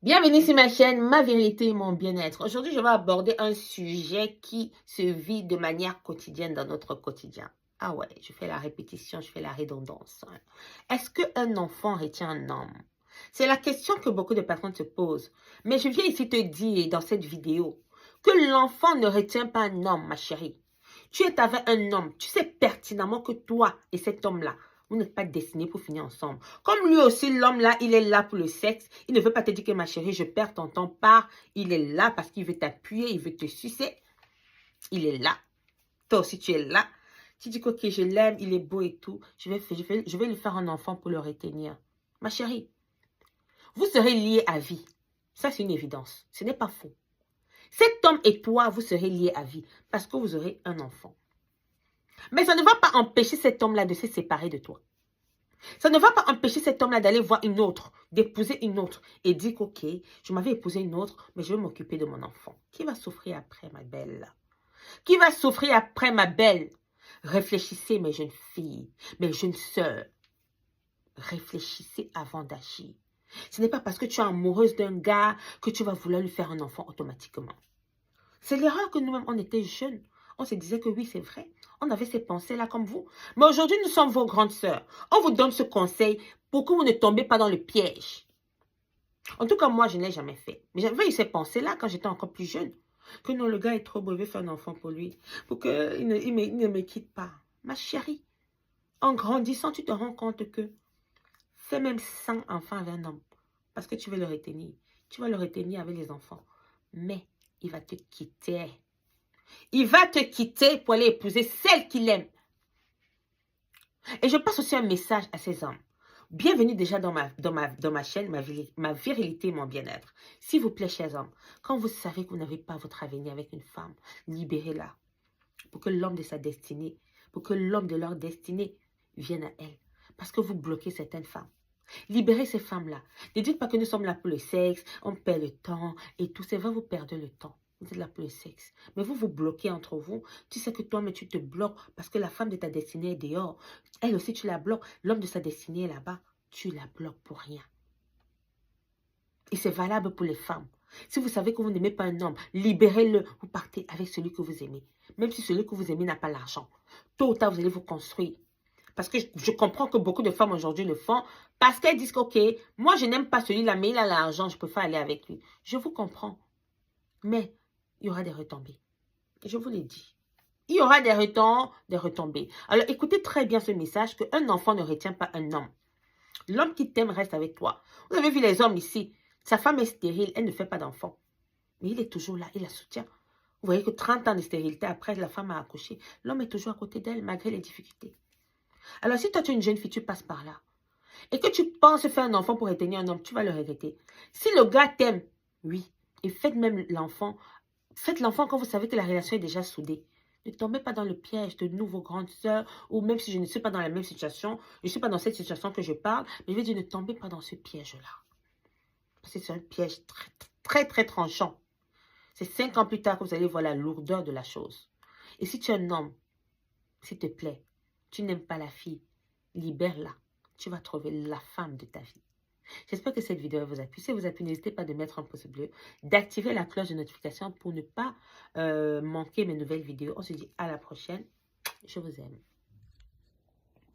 Bienvenue sur ma chaîne, ma vérité et mon bien-être. Aujourd'hui, je vais aborder un sujet qui se vit de manière quotidienne dans notre quotidien. Ah ouais, je fais la répétition, je fais la redondance. Est-ce qu'un enfant retient un homme? C'est la question que beaucoup de personnes se posent. Mais je viens ici te dire dans cette vidéo que l'enfant ne retient pas un homme, ma chérie. Tu es avec un homme, tu sais pertinemment que toi et cet homme-là, vous n'êtes pas destinés pour finir ensemble. Comme lui aussi, l'homme-là, il est là pour le sexe. Il ne veut pas te dire que ma chérie, je perds ton temps, pars. Il est là parce qu'il veut t'appuyer, il veut te sucer. Il est là. Toi aussi, tu es là. Tu dis que ok, je l'aime, il est beau et tout. Je vais lui faire un enfant pour le retenir. Ma chérie, vous serez liés à vie. Ça, c'est une évidence. Ce n'est pas faux. Cet homme et toi, vous serez liés à vie parce que vous aurez un enfant. Mais ça ne va pas empêcher cet homme-là de se séparer de toi. Ça ne va pas empêcher cet homme-là d'aller voir une autre, d'épouser une autre et dire qu'ok, je m'avais épousé une autre, mais je vais m'occuper de mon enfant. Qui va souffrir après, ma belle? Qui va souffrir après, ma belle? Réfléchissez, mes jeunes filles, mes jeunes sœurs. Réfléchissez avant d'agir. Ce n'est pas parce que tu es amoureuse d'un gars que tu vas vouloir lui faire un enfant automatiquement. C'est l'erreur que nous-mêmes, on était jeunes. On se disait que oui, c'est vrai. On avait ces pensées-là comme vous. Mais aujourd'hui, nous sommes vos grandes sœurs. On vous donne ce conseil pour que vous ne tombez pas dans le piège. En tout cas, moi, je ne l'ai jamais fait. Mais j'avais eu ces pensées-là quand j'étais encore plus jeune. Que non, le gars est trop beau, je vais faire un enfant pour lui. Pour qu'il ne me quitte pas. Ma chérie, en grandissant, tu te rends compte que fais même 100 enfants avec un homme. Parce que tu veux le retenir. Tu vas le retenir avec les enfants. Mais il va te quitter. Il va te quitter pour aller épouser celle qu'il aime. Et je passe aussi un message à ces hommes. Bienvenue déjà dans ma chaîne, ma virilité et mon bien-être. S'il vous plaît, chers hommes, quand vous savez que vous n'avez pas votre avenir avec une femme, libérez-la. Pour que l'homme de sa destinée, pour que l'homme de leur destinée vienne à elle. Parce que vous bloquez certaines femmes. Libérez ces femmes-là. Ne dites pas que nous sommes là pour le sexe, on perd le temps et tout. C'est vrai, vous perdez le temps. Vous êtes là pour le sexe. Mais vous vous bloquez entre vous. Tu sais que toi, mais tu te bloques parce que la femme de ta destinée est dehors. Elle aussi, tu la bloques. L'homme de sa destinée est là-bas. Tu la bloques pour rien. Et c'est valable pour les femmes. Si vous savez que vous n'aimez pas un homme, libérez-le. Vous partez avec celui que vous aimez. Même si celui que vous aimez n'a pas l'argent. Tôt ou tard, vous allez vous construire. Parce que je comprends que beaucoup de femmes aujourd'hui le font parce qu'elles disent que, ok, moi je n'aime pas celui-là, mais il a l'argent, je préfère aller avec lui. Je vous comprends. Mais il y aura des retombées. Je vous l'ai dit. Il y aura des retombées. Alors écoutez très bien ce message qu'un enfant ne retient pas un homme. L'homme qui t'aime reste avec toi. Vous avez vu les hommes ici. Sa femme est stérile, elle ne fait pas d'enfant. Mais il est toujours là, il la soutient. Vous voyez que 30 ans de stérilité après, la femme a accouché. L'homme est toujours à côté d'elle malgré les difficultés. Alors si toi tu es une jeune fille, tu passes par là. Et que tu penses faire un enfant pour retenir un homme, tu vas le regretter. Si le gars t'aime, oui, et faites même l'enfant. Faites l'enfant quand vous savez que la relation est déjà soudée. Ne tombez pas dans le piège de nouveaux grandes sœurs, ou même si je ne suis pas dans la même situation, je ne suis pas dans cette situation que je parle, mais je vais dire ne tombez pas dans ce piège-là. Parce que c'est un piège très, très, très tranchant. C'est 5 ans plus tard que vous allez voir la lourdeur de la chose. Et si tu es un homme, s'il te plaît, tu n'aimes pas la fille, libère-la. Tu vas trouver la femme de ta vie. J'espère que cette vidéo vous a plu. Si elle vous a plu, n'hésitez pas de mettre un pouce bleu, d'activer la cloche de notification pour ne pas manquer mes nouvelles vidéos. On se dit à la prochaine. Je vous aime.